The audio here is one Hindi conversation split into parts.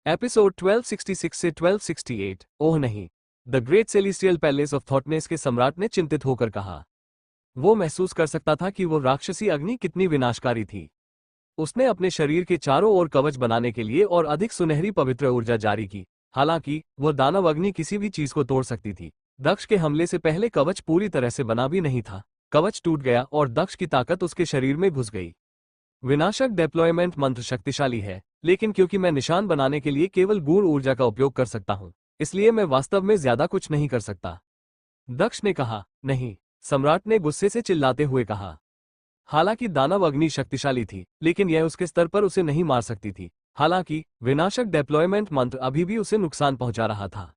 एपिसोड 1266 से 1268। ओह नहीं, the great celestial palace of थॉटनेस के सम्राट ने चिंतित होकर कहा। वो महसूस कर सकता था कि वो राक्षसी अग्नि कितनी विनाशकारी थी। उसने अपने शरीर के चारों ओर कवच बनाने के लिए और अधिक सुनहरी पवित्र ऊर्जा जारी की। हालांकि वो दानव अग्नि किसी भी चीज को तोड़ सकती थी। दक्ष के हमले से पहले कवच पूरी तरह से बना भी नहीं था। कवच टूट गया और दक्ष की ताकत उसके शरीर में घुस गई। विनाशक डिप्लॉयमेंट मंत्र शक्तिशाली है, लेकिन क्योंकि मैं निशान बनाने के लिए केवल गूढ़ ऊर्जा का उपयोग कर सकता हूं, इसलिए मैं वास्तव में ज्यादा कुछ नहीं कर सकता। दक्ष ने कहा। नहीं, सम्राट ने गुस्से से चिल्लाते हुए कहा। हालांकि दानव अग्नि शक्तिशाली थी, लेकिन यह उसके स्तर पर उसे नहीं मार सकती थी। हालांकि विनाशक डिप्लॉयमेंट मंत्र अभी भी उसे नुकसान पहुंचा रहा था।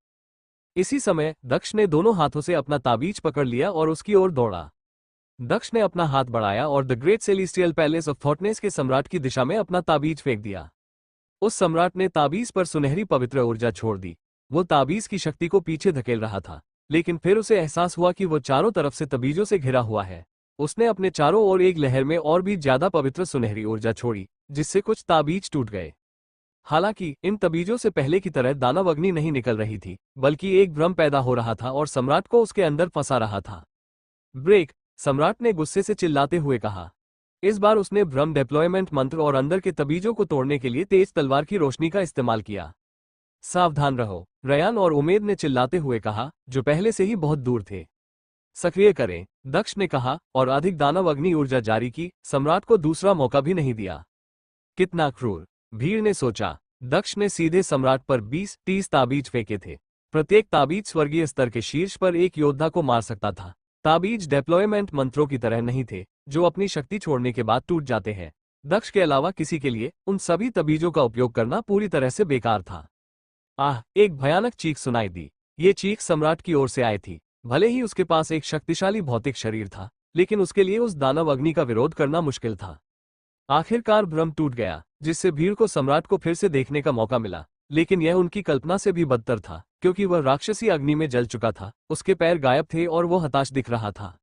इसी समय दक्ष ने दोनों हाथों से अपना ताबीज पकड़ लिया और उसकी ओर दौड़ा। दक्ष ने अपना हाथ बढ़ाया और the great celestial palace of थॉटनेस के सम्राट की दिशा में अपना ताबीज फेंक दिया। उस सम्राट ने ताबीज पर सुनहरी पवित्र ऊर्जा छोड़ दी। वो ताबीज की शक्ति को पीछे धकेल रहा था, लेकिन फिर उसे एहसास हुआ कि वो चारों तरफ से तबीजों से घिरा हुआ है। उसने अपने चारों ओर एक लहर में और भी ज्यादा पवित्र सुनहरी ऊर्जा छोड़ी, जिससे कुछ ताबीज टूट गए। हालांकि इन तबीजों से पहले की तरह दानव अग्नि नहीं निकल रही थी, बल्कि एक भ्रम पैदा हो रहा था और सम्राट को उसके अंदर फंसा रहा था। ब्रेक! सम्राट ने गुस्से से चिल्लाते हुए कहा। इस बार उसने भ्रम डिप्लॉयमेंट मंत्र और अंदर के तबीजों को तोड़ने के लिए तेज तलवार की रोशनी का इस्तेमाल किया। सावधान रहो, रयान और उमेद ने चिल्लाते हुए कहा, जो पहले से ही बहुत दूर थे। सक्रिय करें, दक्ष ने कहा और अधिक दानव अग्नि ऊर्जा जारी की। सम्राट को दूसरा मौका भी नहीं दिया। कितना क्रूर, भीड़ ने सोचा। दक्ष ने सीधे सम्राट पर 20-30 ताबीज फेंके थे। प्रत्येक ताबीज स्वर्गीय स्तर के शीर्ष पर एक योद्धा को मार सकता था। ताबीज डिप्लॉयमेंट मंत्रों की तरह नहीं थे, जो अपनी शक्ति छोड़ने के बाद टूट जाते हैं। दक्ष के अलावा किसी के लिए उन सभी तबीजों का उपयोग करना पूरी तरह से बेकार था। आह! एक भयानक चीख सुनाई दी। ये चीख सम्राट की ओर से आई थी। भले ही उसके पास एक शक्तिशाली भौतिक शरीर था, लेकिन उसके लिए उस दानव अग्नि का विरोध करना मुश्किल था। आखिरकार भ्रम टूट गया, जिससे भीड़ को सम्राट को फिर से देखने का मौका मिला। लेकिन यह उनकी कल्पना से भी बदतर था, क्योंकि वह राक्षसी अग्नि में जल चुका था। उसके पैर गायब थे और वो हताश दिख रहा था।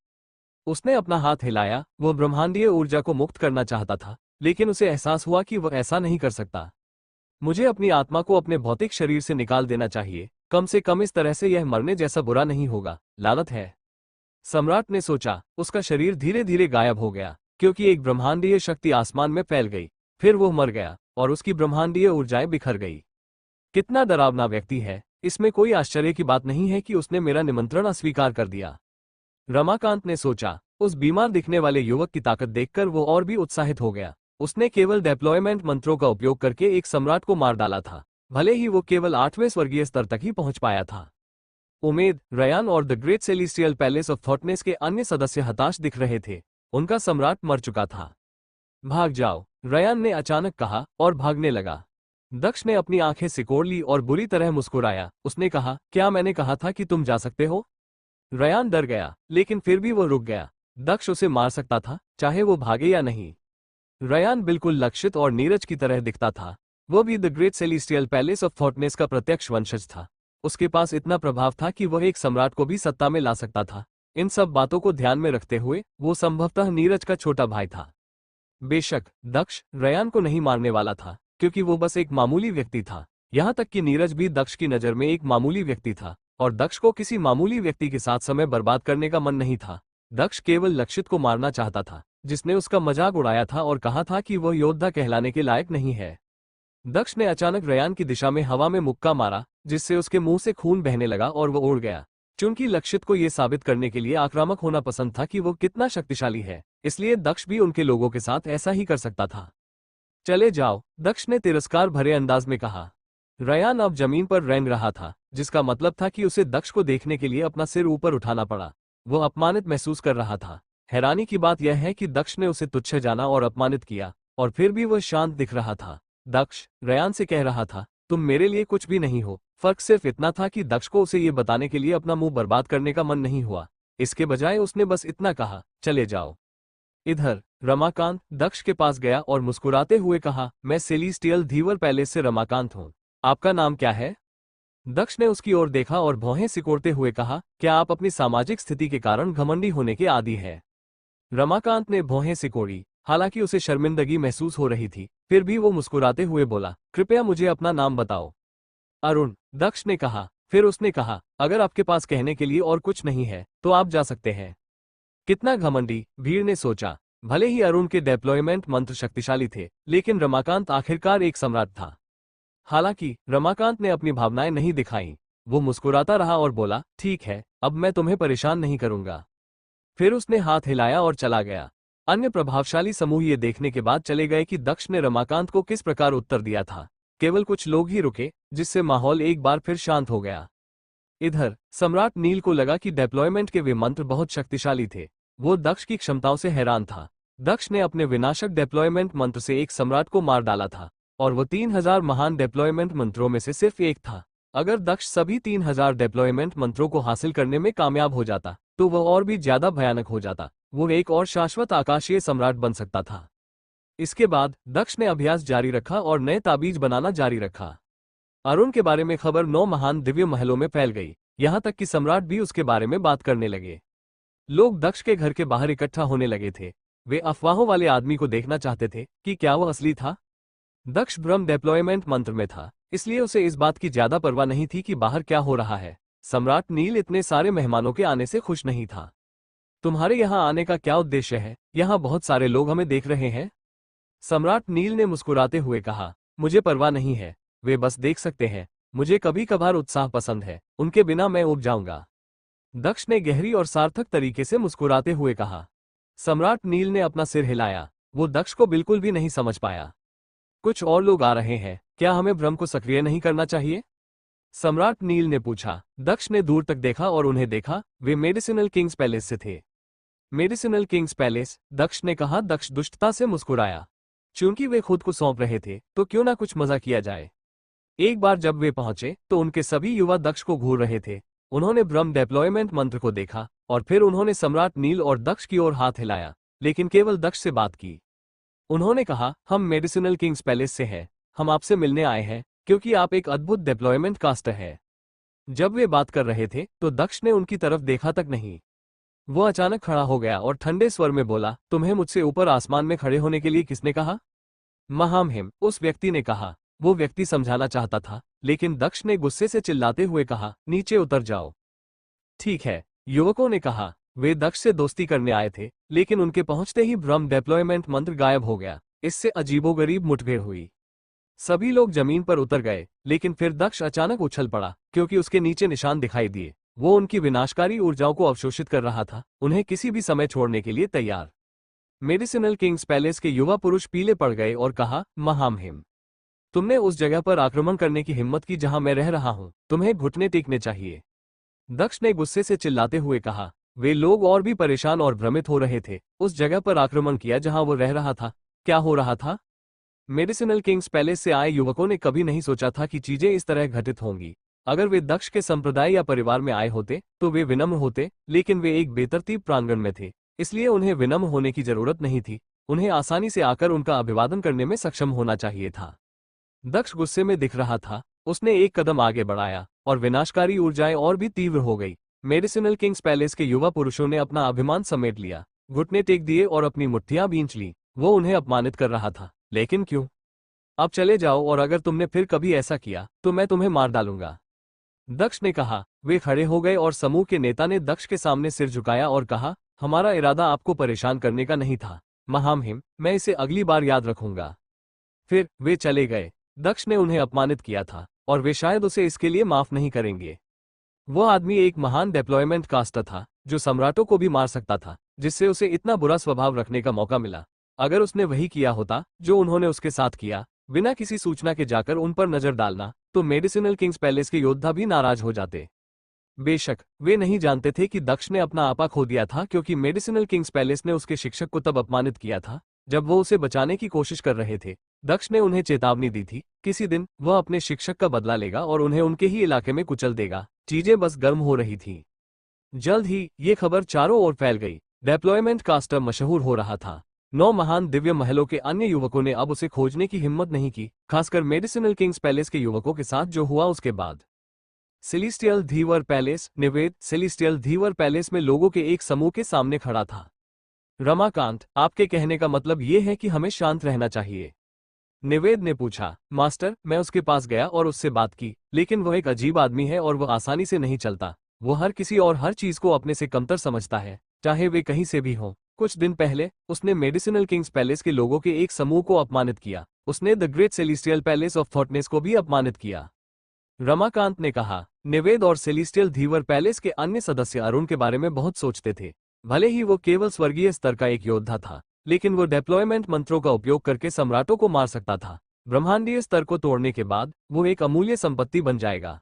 उसने अपना हाथ हिलाया। वो ब्रह्मांडीय ऊर्जा को मुक्त करना चाहता था, लेकिन उसे एहसास हुआ कि वह ऐसा नहीं कर सकता। मुझे अपनी आत्मा को अपने भौतिक शरीर से निकाल देना चाहिए। कम से कम इस तरह से यह मरने जैसा बुरा नहीं होगा। लानत है, सम्राट ने सोचा। उसका शरीर धीरे धीरे गायब हो गया, क्योंकि एक ब्रह्मांडीय शक्ति आसमान में फैल गई। फिर वो मर गया और उसकी ब्रह्मांडीय ऊर्जाएं बिखर गई। कितना डरावना व्यक्ति है! इसमें कोई आश्चर्य की बात नहीं है कि उसने मेरा निमंत्रण अस्वीकार कर दिया। रमाकांत ने सोचा। उस बीमार दिखने वाले युवक की ताकत देखकर वो और भी उत्साहित हो गया। उसने केवल डिप्लॉयमेंट मंत्रों का उपयोग करके एक सम्राट को मार डाला था, भले ही वो केवल 8वें स्वर्गीय स्तर तक ही पहुंच पाया था। उमेद, रयान और the great celestial palace of थॉटनेस के अन्य सदस्य हताश दिख रहे थे। उनका सम्राट मर चुका था। भाग जाओ, रयान ने अचानक कहा और भागने लगा। दक्ष ने अपनी आंखें सिकोड़ ली और बुरी तरह मुस्कुराया। उसने कहा, क्या मैंने कहा था कि तुम जा सकते हो? रयान डर गया, लेकिन फिर भी वो रुक गया। दक्ष उसे मार सकता था, चाहे वो भागे या नहीं। रयान बिल्कुल लक्षित और नीरज की तरह दिखता था। वो भी the great celestial palace of थॉटनेस का प्रत्यक्ष वंशज था। उसके पास इतना प्रभाव था कि वह एक सम्राट को भी सत्ता में ला सकता था। इन सब बातों को ध्यान में रखते हुए वो संभवतः नीरज का छोटा भाई था। बेशक दक्ष रयान को नहीं मारने वाला था, क्योंकि वो बस एक मामूली व्यक्ति था। यहाँ तक कि नीरज भी दक्ष की नज़र में एक मामूली व्यक्ति था, और दक्ष को किसी मामूली व्यक्ति के साथ समय बर्बाद करने का मन नहीं था। दक्ष केवल लक्षित को मारना चाहता था, जिसने उसका मजाक उड़ाया था और कहा था कि वह योद्धा कहलाने के लायक नहीं है। दक्ष ने अचानक रयान की दिशा में हवा में मुक्का मारा, जिससे उसके मुंह से खून बहने लगा और वह उड़ गया। चूंकि लक्षित को यह साबित करने के लिए आक्रामक होना पसंद था कि वो कितना शक्तिशाली है, इसलिए दक्ष भी उनके लोगों के साथ ऐसा ही कर सकता था। चले जाओ, दक्ष ने तिरस्कार भरे अंदाज में कहा। रयान अब जमीन पर रेंग रहा था, जिसका मतलब था कि उसे दक्ष को देखने के लिए अपना सिर ऊपर उठाना पड़ा। वो अपमानित महसूस कर रहा था। हैरानी की बात यह है कि दक्ष ने उसे तुच्छ जाना और अपमानित किया, और फिर भी वह शांत दिख रहा था। दक्ष रयान से कह रहा था, तुम मेरे लिए कुछ भी नहीं हो। फर्क सिर्फ इतना था कि दक्ष को उसे ये बताने के लिए अपना मुंह बर्बाद करने का मन नहीं हुआ। इसके बजाय उसने बस इतना कहा, चले जाओ। इधर रमाकांत दक्ष के पास गया और मुस्कुराते हुए कहा, मैं सेलेस्टियल धीवर पैलेस से रमाकांत हूँ। आपका नाम क्या है? दक्ष ने उसकी ओर देखा और भौहें सिकोड़ते हुए कहा, क्या आप अपनी सामाजिक स्थिति के कारण घमंडी होने के आदी है? रमाकांत ने भौहें सिकोड़ी। हालांकि उसे शर्मिंदगी महसूस हो रही थी, फिर भी वो मुस्कुराते हुए बोला, कृपया मुझे अपना नाम बताओ। अरुण, दक्ष ने कहा। फिर उसने कहा, अगर आपके पास कहने के लिए और कुछ नहीं है तो आप जा सकते हैं। कितना घमंडी, भीड़ ने सोचा। भले ही अरुण के डिप्लॉयमेंट मंत्र शक्तिशाली थे, लेकिन रमाकांत आखिरकार एक सम्राट था। हालांकि रमाकांत ने अपनी भावनाएं नहीं दिखाईं। वो मुस्कुराता रहा और बोला, ठीक है, अब मैं तुम्हें परेशान नहीं करूंगा। फिर उसने हाथ हिलाया और चला गया। अन्य प्रभावशाली समूह ये देखने के बाद चले गए कि दक्ष ने रमाकांत को किस प्रकार उत्तर दिया था। केवल कुछ लोग ही रुके, जिससे माहौल एक बार फिर शांत हो गया। इधर सम्राट नील को लगा कि डिप्लॉयमेंट के वे मंत्र बहुत शक्तिशाली थे। वो दक्ष की क्षमताओं से हैरान था। दक्ष ने अपने विनाशक डिप्लॉयमेंट मंत्र से एक सम्राट को मार डाला था, और वो 3000 महान डिप्लॉयमेंट मंत्रों में से सिर्फ एक था। अगर दक्ष सभी 3000 डिप्लॉयमेंट मंत्रों को हासिल करने में कामयाब हो जाता तो वह और भी ज्यादा भयानक हो जाता। वो एक और शाश्वत आकाशीय सम्राट बन सकता था। इसके बाद दक्ष ने अभ्यास जारी रखा और नए ताबीज बनाना जारी रखा। अरुण के बारे में खबर 9 महान दिव्य महलों में फैल गई, यहां तक कि सम्राट भी उसके बारे में बात करने लगे। लोग दक्ष के घर के बाहर इकट्ठा होने लगे थे। वे अफवाहों वाले आदमी को देखना चाहते थे कि क्या वह असली था। दक्ष ब्रह्म डिप्लॉयमेंट मंत्र में था, इसलिए उसे इस बात की ज्यादा परवाह नहीं थी कि बाहर क्या हो रहा है। सम्राट नील इतने सारे मेहमानों के आने से खुश नहीं था। तुम्हारे यहाँ आने का क्या उद्देश्य है? यहाँ बहुत सारे लोग हमें देख रहे हैं। सम्राट नील ने मुस्कुराते हुए कहा, मुझे परवाह नहीं है, वे बस देख सकते हैं। मुझे कभी कभार उत्साह पसंद है, उनके बिना मैं उब जाऊंगा। दक्ष ने गहरी और सार्थक तरीके से मुस्कुराते हुए कहा। सम्राट नील ने अपना सिर हिलाया। वो दक्ष को बिल्कुल भी नहीं समझ पाया। कुछ और लोग आ रहे हैं, क्या हमें भ्रम को सक्रिय नहीं करना चाहिए? सम्राट नील ने पूछा। दक्ष ने दूर तक देखा और उन्हें देखा। वे मेडिसिनल किंग्स पैलेस से थे। मेडिसिनल किंग्स पैलेस, दक्ष ने कहा। दक्ष दुष्टता से मुस्कुराया। चूंकि वे खुद को सौंप रहे थे तो क्यों ना कुछ मजा किया जाए। एक बार जब वे पहुंचे तो उनके सभी युवा दक्ष को घूर रहे थे। उन्होंने ब्रह्म डिप्लॉयमेंट मंत्र को देखा और फिर उन्होंने सम्राट नील और दक्ष की ओर हाथ हिलाया, लेकिन केवल दक्ष से बात की। उन्होंने कहा, हम मेडिसिनल किंग्स पैलेस से हैं। हम आपसे मिलने आए हैं क्योंकि आप एक अद्भुत डिप्लॉयमेंट कास्टर हैं। जब वे बात कर रहे थे तो दक्ष ने उनकी तरफ देखा तक नहीं। वो अचानक खड़ा हो गया और ठंडे स्वर में बोला, तुम्हें मुझसे ऊपर आसमान में खड़े होने के लिए किसने कहा? महामहिम, उस व्यक्ति ने कहा। वो व्यक्ति समझाना चाहता था, लेकिन दक्ष ने गुस्से से चिल्लाते हुए कहा, नीचे उतर जाओ। ठीक है, युवकों ने कहा। वे दक्ष से दोस्ती करने आए थे, लेकिन उनके पहुंचते ही ब्रह्म डिप्लॉयमेंट मंत्र गायब हो गया। इससे अजीबोगरीब मुठभेड़ हुई। सभी लोग जमीन पर उतर गए, लेकिन फिर दक्ष अचानक उछल पड़ा क्योंकि उसके नीचे निशान दिखाई दिए। वो उनकी विनाशकारी ऊर्जाओं को अवशोषित कर रहा था, उन्हें किसी भी समय छोड़ने के लिए तैयार। मेडिसिनल किंग्स पैलेस के युवा पुरुष पीले पड़ गए और कहा, महामहिम, तुमने उस जगह पर आक्रमण करने की हिम्मत की जहां मैं रह रहा हूं। तुम्हें घुटने टेकने चाहिए। दक्ष ने गुस्से से चिल्लाते हुए कहा। वे लोग और भी परेशान और भ्रमित हो रहे थे। उस जगह पर आक्रमण किया जहां वो रह रहा था। क्या हो रहा था? मेडिसिनल किंग्स पैलेस से आए युवकों ने कभी नहीं सोचा था कि चीजें इस तरह घटित होंगी। अगर वे दक्ष के संप्रदाय या परिवार में आए होते तो वे विनम्र होते, लेकिन वे एक बेतरतीब प्रांगण में थे, इसलिए उन्हें विनम्र होने की जरूरत नहीं थी। उन्हें आसानी से आकर उनका अभिवादन करने में सक्षम होना चाहिए था। दक्ष गुस्से में दिख रहा था। उसने एक कदम आगे बढ़ाया और विनाशकारी ऊर्जाएं और भी तीव्र हो गई। मेडिसिनल किंग्स पैलेस के युवा पुरुषों ने अपना अभिमान समेट लिया, घुटने टेक दिए और अपनी मुट्ठियां भींच ली। वो उन्हें अपमानित कर रहा था, लेकिन क्यों? अब चले जाओ और अगर तुमने फिर कभी ऐसा किया तो मैं तुम्हें मार डालूंगा, दक्ष ने कहा। वे खड़े हो गए और समूह के नेता ने दक्ष के सामने सिर झुकाया और कहा, हमारा इरादा आपको परेशान करने का नहीं था महामहिम, मैं इसे अगली बार याद रखूंगा। फिर वे चले गए। दक्ष ने उन्हें अपमानित किया था और वे शायद उसे इसके लिए माफ नहीं करेंगे। वो आदमी एक महान डिप्लॉयमेंट कास्टर था जो सम्राटों को भी मार सकता था, जिससे उसे इतना बुरा स्वभाव रखने का मौका मिला। अगर उसने वही किया होता जो उन्होंने उसके साथ किया, बिना किसी सूचना के जाकर उन पर नजर डालना, तो मेडिसिनल किंग्स पैलेस के योद्धा भी नाराज हो जाते। बेशक वे नहीं जानते थे कि दक्ष ने अपना आपा खो दिया था, क्योंकि मेडिसिनल किंग्स पैलेस ने उसके शिक्षक को तब अपमानित किया था जब वो उसे बचाने की कोशिश कर रहे थे। दक्ष ने उन्हें चेतावनी दी थी, किसी दिन वह अपने शिक्षक का बदला लेगा और उन्हें उनके ही इलाके में कुचल देगा। चीजें बस गर्म हो रही थी। जल्द ही ये खबर चारों ओर फैल गई। डिप्लॉयमेंट कास्टर मशहूर हो रहा था। 9 महान दिव्य महलों के अन्य युवकों ने अब उसे खोजने की हिम्मत नहीं की, खासकर मेडिसिनल किंग्स पैलेस के युवकों के साथ जो हुआ उसके बाद। सेलेस्टियल धीवर पैलेस, निवेद सेलेस्टियल धीवर पैलेस में लोगों के एक समूह के सामने खड़ा था। रमाकांत, आपके कहने का मतलब ये है कि हमें शांत रहना चाहिए? निवेद ने पूछा। मास्टर, मैं उसके पास गया और उससे बात की, लेकिन वह एक अजीब आदमी है और वह आसानी से नहीं चलता। वो हर किसी और हर चीज को अपने से कमतर समझता है, चाहे वे कहीं से भी हों। कुछ दिन पहले उसने मेडिसिनल किंग्स पैलेस के लोगों के एक समूह को अपमानित किया। उसने the great celestial palace of thoughtness को भी अपमानित किया। रमाकांत ने कहा। निवेद और सेलेस्टियल धीवर पैलेस के अन्य सदस्य अरुण के बारे में बहुत सोचते थे। भले ही वो केवल स्वर्गीय स्तर का एक योद्धा था, लेकिन वो डिप्लॉयमेंट मंत्रों का उपयोग करके सम्राटों को मार सकता था। ब्रह्मांडीय स्तर को तोड़ने के बाद वो एक अमूल्य संपत्ति बन जाएगा।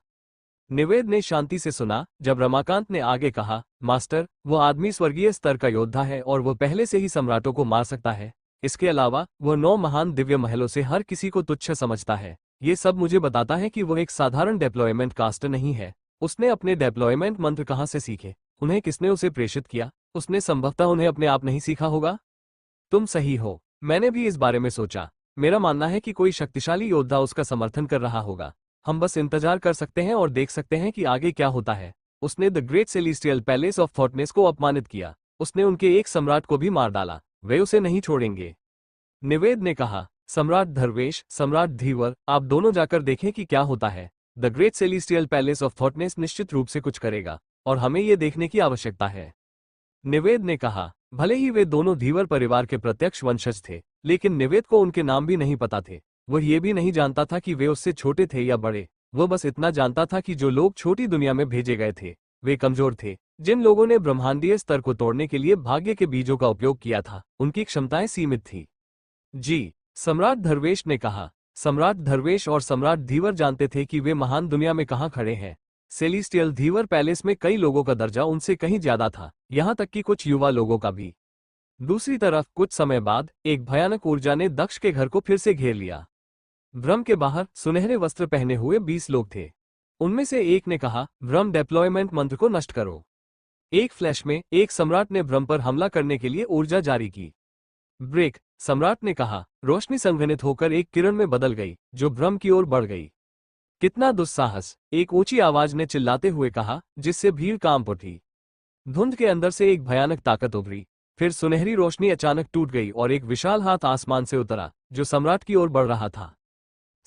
निवेद ने शांति से सुना जब रमाकांत ने आगे कहा, मास्टर, वो आदमी स्वर्गीय स्तर का योद्धा है और वो पहले से ही सम्राटों को मार सकता है। इसके अलावा वो 9 महान दिव्य महलों से हर किसी को तुच्छ समझता है। ये सब मुझे बताता है कि वो एक साधारण डिप्लॉयमेंट कास्टर नहीं है। उसने अपने डिप्लॉयमेंट मंत्र कहाँ से सीखे? उन्हें किसने उसे प्रेषित किया? उसने संभवतः उन्हें अपने आप नहीं सीखा होगा। तुम सही हो, मैंने भी इस बारे में सोचा। मेरा मानना है कि कोई शक्तिशाली योद्धा उसका समर्थन कर रहा होगा। हम बस इंतजार कर सकते हैं और देख सकते हैं कि आगे क्या होता है। उसने the great celestial palace of thoughtness को अपमानित किया। उसने उनके एक सम्राट को भी मार डाला। वे उसे नहीं छोड़ेंगे। निवेद ने कहा। सम्राट धर्वेश, सम्राट धीवर, आप दोनों जाकर देखें कि क्या होता है। The great celestial palace of thoughtness निश्चित रूप से कुछ करेगा और हमें ये देखने की आवश्यकता है। निवेद ने कहा। भले ही वे दोनों धीवर परिवार के प्रत्यक्ष वंशज थे, लेकिन निवेद को उनके नाम भी नहीं पता थे। वह ये भी नहीं जानता था कि वे उससे छोटे थे या बड़े। वह बस इतना जानता था कि जो लोग छोटी दुनिया में भेजे गए थे वे कमजोर थे। जिन लोगों ने ब्रह्मांडीय स्तर को तोड़ने के लिए भाग्य के बीजों का उपयोग किया था, उनकी क्षमताएं सीमित थी। जी, सम्राट धर्वेश ने कहा। सम्राट धर्वेश और सम्राट धीवर जानते थे कि वे महान दुनिया में कहाँ खड़े हैं। सेलेस्टियल धीवर पैलेस में कई लोगों का दर्जा उनसे कहीं ज्यादा था, यहाँ तक कि कुछ युवा लोगों का भी। दूसरी तरफ कुछ समय बाद एक भयानक ऊर्जा ने दक्ष के घर को फिर से घेर लिया। भ्रम के बाहर सुनहरे वस्त्र पहने हुए 20 लोग थे। उनमें से एक ने कहा, भ्रम डिप्लॉयमेंट मंत्र को नष्ट करो। एक फ्लैश में एक सम्राट ने भ्रम पर हमला करने के लिए ऊर्जा जारी की। ब्रेक, सम्राट ने कहा। रोशनी संघनित होकर एक किरण में बदल गई जो भ्रम की ओर बढ़ गई। कितना दुस्साहस, एक ऊंची आवाज ने चिल्लाते हुए कहा, जिससे भीड़ कांप उठी। धुंध के अंदर से एक भयानक ताकत उभरी। फिर सुनहरी रोशनी अचानक टूट गई और एक विशाल हाथ आसमान से उतरा जो सम्राट की ओर बढ़ रहा था।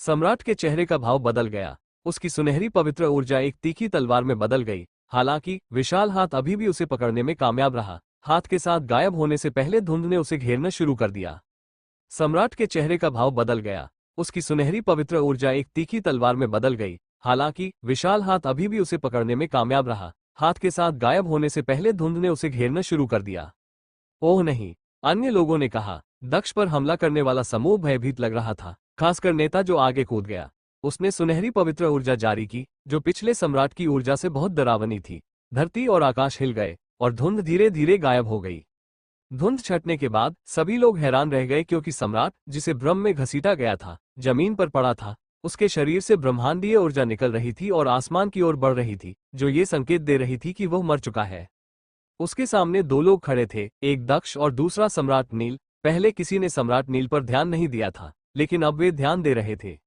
सम्राट के चेहरे का भाव बदल गया। उसकी सुनहरी पवित्र ऊर्जा एक तीखी तलवार में बदल गई। हालांकि विशाल हाथ अभी भी उसे पकड़ने में कामयाब रहा। हाथ के साथ गायब होने से पहले धुंध ने उसे घेरना शुरू कर दिया। सम्राट के चेहरे का भाव बदल गया। उसकी सुनहरी पवित्र ऊर्जा एक तीखी तलवार में बदल गई। हालांकि विशाल हाथ अभी भी उसे पकड़ने में कामयाब रहा। हाथ के साथ गायब होने से पहले धुंध ने उसे घेरना शुरू कर दिया। ओह नहीं, अन्य लोगों ने कहा। दक्ष पर हमला करने वाला समूह भयभीत लग रहा था, खासकर नेता जो आगे कूद गया। उसने सुनहरी पवित्र ऊर्जा जारी की जो पिछले सम्राट की ऊर्जा से बहुत डरावनी थी। धरती और आकाश हिल गए और धुंध धीरे धीरे गायब हो गई। धुंध छटने के बाद सभी लोग हैरान रह गए क्योंकि सम्राट, जिसे भ्रम में घसीटा गया था, जमीन पर पड़ा था। उसके शरीर से ब्रह्मांडीय ऊर्जा निकल रही थी और आसमान की ओर बढ़ रही थी, जो ये संकेत दे रही थी कि वह मर चुका है। उसके सामने 2 लोग खड़े थे, एक दक्ष और दूसरा सम्राट नील। पहले किसी ने सम्राट नील पर ध्यान नहीं दिया था, लेकिन अब वे ध्यान दे रहे थे।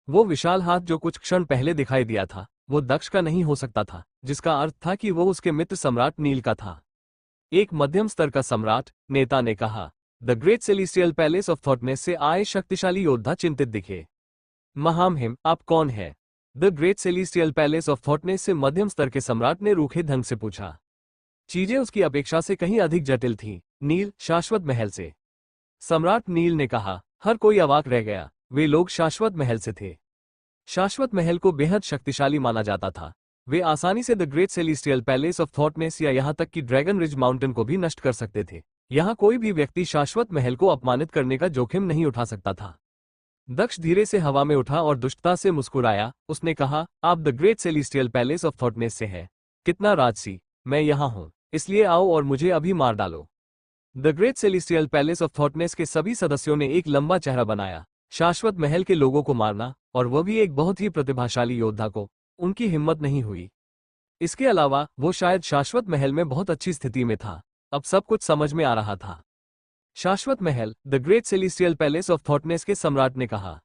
वो विशाल हाथ जो कुछ क्षण पहले दिखाई दिया था, वो दक्ष का नहीं हो सकता था, जिसका अर्थ था कि वो उसके मित्र सम्राट नील का था। एक मध्यम स्तर का सम्राट, नेता ने कहा। The great celestial palace of Thoughtness से आए शक्तिशाली योद्धा चिंतित दिखे। महामहिम, आप कौन है? The great celestial palace of Thoughtness से मध्यम स्तर के सम्राट ने रूखे ढंग से पूछा। चीजें उसकी अपेक्षा से कहीं अधिक जटिल थीं। नील, शाश्वत महल से। सम्राट नील ने कहा। हर कोई अवाक रह गया। वे लोग शाश्वत महल से थे। शाश्वत महल को बेहद शक्तिशाली माना जाता था। वे आसानी से the great celestial palace of Thoughtness या यहाँ तक कि ड्रैगन रिज माउंटेन को भी नष्ट कर सकते थे। यहाँ कोई भी व्यक्ति शाश्वत महल को अपमानित करने का जोखिम नहीं उठा सकता था। दक्ष धीरे से हवा में उठा और दुष्टता से मुस्कुराया। उसने कहा, आप the great celestial palace of Thoughtness से हैं। कितना राजसी। मैं यहाँ हूँ, इसलिए आओ और मुझे अभी मार डालो। The great celestial palace of थॉटनेस के सभी सदस्यों ने एक लंबा चेहरा बनाया। शाश्वत महल के लोगों को मारना, और वह भी एक बहुत ही प्रतिभाशाली योद्धा को, उनकी हिम्मत नहीं हुई। इसके अलावा वो शायद शाश्वत महल में बहुत अच्छी स्थिति में था। अब सब कुछ समझ में आ रहा था। शाश्वत महल, the great celestial palace of थॉटनेस के सम्राट ने कहा।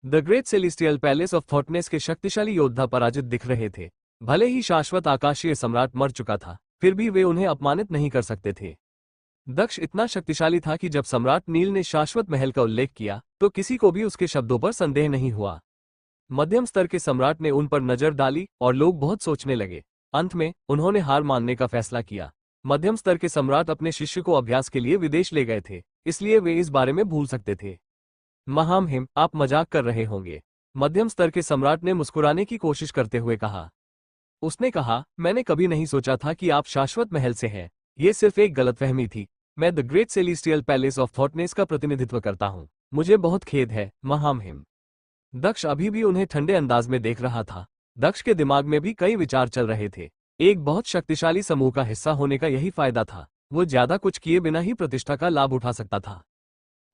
The great celestial palace of थॉटनेस के शक्तिशाली योद्धा पराजित दिख रहे थे। भले ही शाश्वत आकाशीय सम्राट मर चुका था, फिर भी वे उन्हें अपमानित नहीं कर सकते थे। दक्ष इतना शक्तिशाली था कि जब सम्राट नील ने शाश्वत महल का उल्लेख किया तो किसी को भी उसके शब्दों पर संदेह नहीं हुआ। मध्यम स्तर के सम्राट ने उन पर नजर डाली और लोग बहुत सोचने लगे। अंत में उन्होंने हार मानने का फैसला किया। मध्यम स्तर के सम्राट अपने शिष्य को अभ्यास के लिए विदेश ले गए थे, इसलिए वे इस बारे में भूल सकते थे। महामहिम, आप मजाक कर रहे होंगे। मध्यम स्तर के सम्राट ने मुस्कुराने की कोशिश करते हुए कहा। उसने कहा, मैंने कभी नहीं सोचा था कि आप शाश्वत महल से हैं। ये सिर्फ एक गलतफहमी थी। मैं the great celestial palace of थॉटनेस का प्रतिनिधित्व करता हूँ। मुझे बहुत खेद है, महामहिम। दक्ष अभी भी उन्हें ठंडे अंदाज में देख रहा था। दक्ष के दिमाग में भी कई विचार चल रहे थे। एक बहुत शक्तिशाली समूह का हिस्सा होने का यही फायदा था। वो ज्यादा कुछ किए बिना ही प्रतिष्ठा का लाभ उठा सकता था।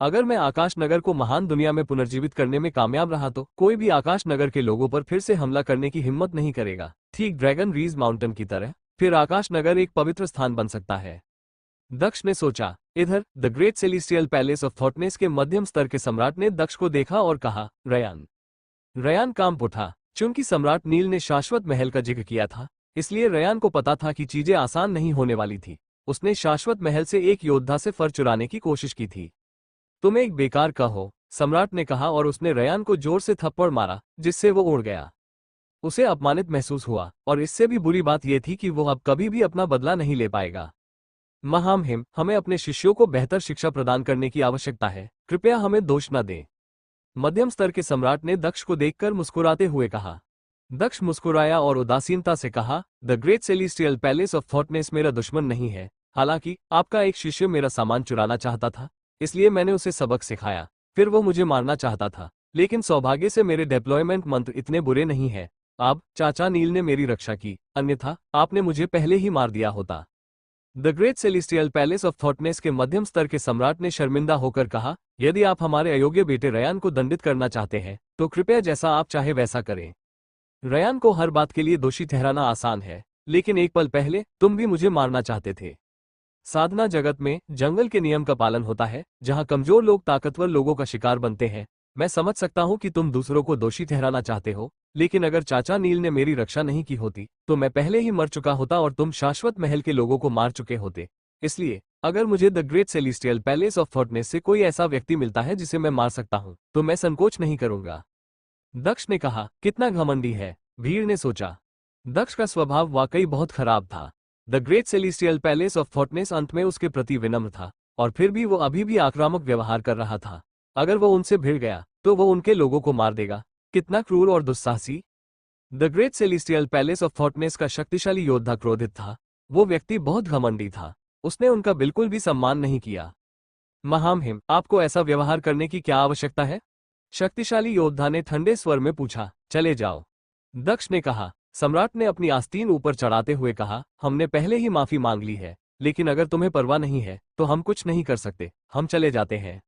अगर मैं आकाश नगर को महान दुनिया में पुनर्जीवित करने में कामयाब रहा तो कोई भी आकाश नगर के लोगों पर फिर से हमला करने की हिम्मत नहीं करेगा। ठीक ड्रैगन रीज माउंटेन की तरह फिर आकाश नगर एक पवित्र स्थान बन सकता है। दक्ष ने सोचा। इधर the great celestial palace of थॉटनेस के मध्यम स्तर के सम्राट ने दक्ष को देखा और कहा, रयान। रयान कांप उठा। चूंकि सम्राट नील ने शाश्वत महल का जिक्र किया था, इसलिए रयान को पता था कि चीजें आसान नहीं होने वाली थी। उसने शाश्वत महल से एक योद्धा से फर चुराने की कोशिश की थी। तुम एक बेकार का हो, सम्राट ने कहा और उसने रयान को जोर से थप्पड़ मारा, जिससे वो उड़ गया। उसे अपमानित महसूस हुआ और इससे भी बुरी बात यह थी कि वो अब कभी भी अपना बदला नहीं ले पाएगा। महामहिम, हमें अपने शिष्यों को बेहतर शिक्षा प्रदान करने की आवश्यकता है। कृपया हमें दोष न दें। मध्यम स्तर के सम्राट ने दक्ष को देखकर मुस्कुराते हुए कहा। दक्ष मुस्कुराया और उदासीनता से कहा, the great celestial palace of Thoughtness मेरा दुश्मन नहीं है। हालांकि आपका एक शिष्य मेरा सामान चुराना चाहता था, इसलिए मैंने उसे सबक सिखाया। फिर वो मुझे मारना चाहता था, लेकिन सौभाग्य से मेरे डिप्लॉयमेंट मंत्र इतने बुरे नहीं हैं। अब चाचा नील ने मेरी रक्षा की, अन्यथा आपने मुझे पहले ही मार दिया होता। The great celestial palace of थॉटनेस के मध्यम स्तर के सम्राट ने शर्मिंदा होकर कहा, यदि आप हमारे अयोग्य बेटे रयान को दंडित करना चाहते हैं तो कृपया जैसा आप चाहे वैसा करें। रयान को हर बात के लिए दोषी ठहराना आसान है, लेकिन एक पल पहले तुम भी मुझे मारना चाहते थे। साधना जगत में जंगल के नियम का पालन होता है, जहां कमजोर लोग ताकतवर लोगों का शिकार बनते हैं। मैं समझ सकता हूं कि तुम दूसरों को दोषी ठहराना चाहते हो, लेकिन अगर चाचा नील ने मेरी रक्षा नहीं की होती तो मैं पहले ही मर चुका होता और तुम शाश्वत महल के लोगों को मार चुके होते। इसलिए अगर मुझे the great celestial palace of Thoughtness से कोई ऐसा व्यक्ति मिलता है जिसे मैं मार सकता हूं तो मैं संकोच नहीं करूंगा। दक्ष ने कहा, कितना घमंडी है, भीड़ ने सोचा। दक्ष का स्वभाव वाकई बहुत खराब था। The great celestial palace of Thoughtness अंत में उसके प्रति विनम्र था, और फिर भी वो अभी भी आक्रामक व्यवहार कर रहा था। अगर वो उनसे भिड़ गया तो वो उनके लोगों को मार देगा। कितना क्रूर और दुस्साहसी। The great celestial palace of थॉटनेस का शक्तिशाली योद्धा क्रोधित था। वो व्यक्ति बहुत घमंडी था। उसने उनका बिल्कुल भी सम्मान नहीं किया। महामहिम, आपको ऐसा व्यवहार करने की क्या आवश्यकता है? शक्तिशाली योद्धा ने ठंडे स्वर में पूछा। चले जाओ, दक्ष ने कहा। सम्राट ने अपनी आस्तीन ऊपर चढ़ाते हुए कहा, हमने पहले ही माफी मांग ली है, लेकिन अगर तुम्हें परवाह नहीं है तो हम कुछ नहीं कर सकते। हम चले जाते हैं।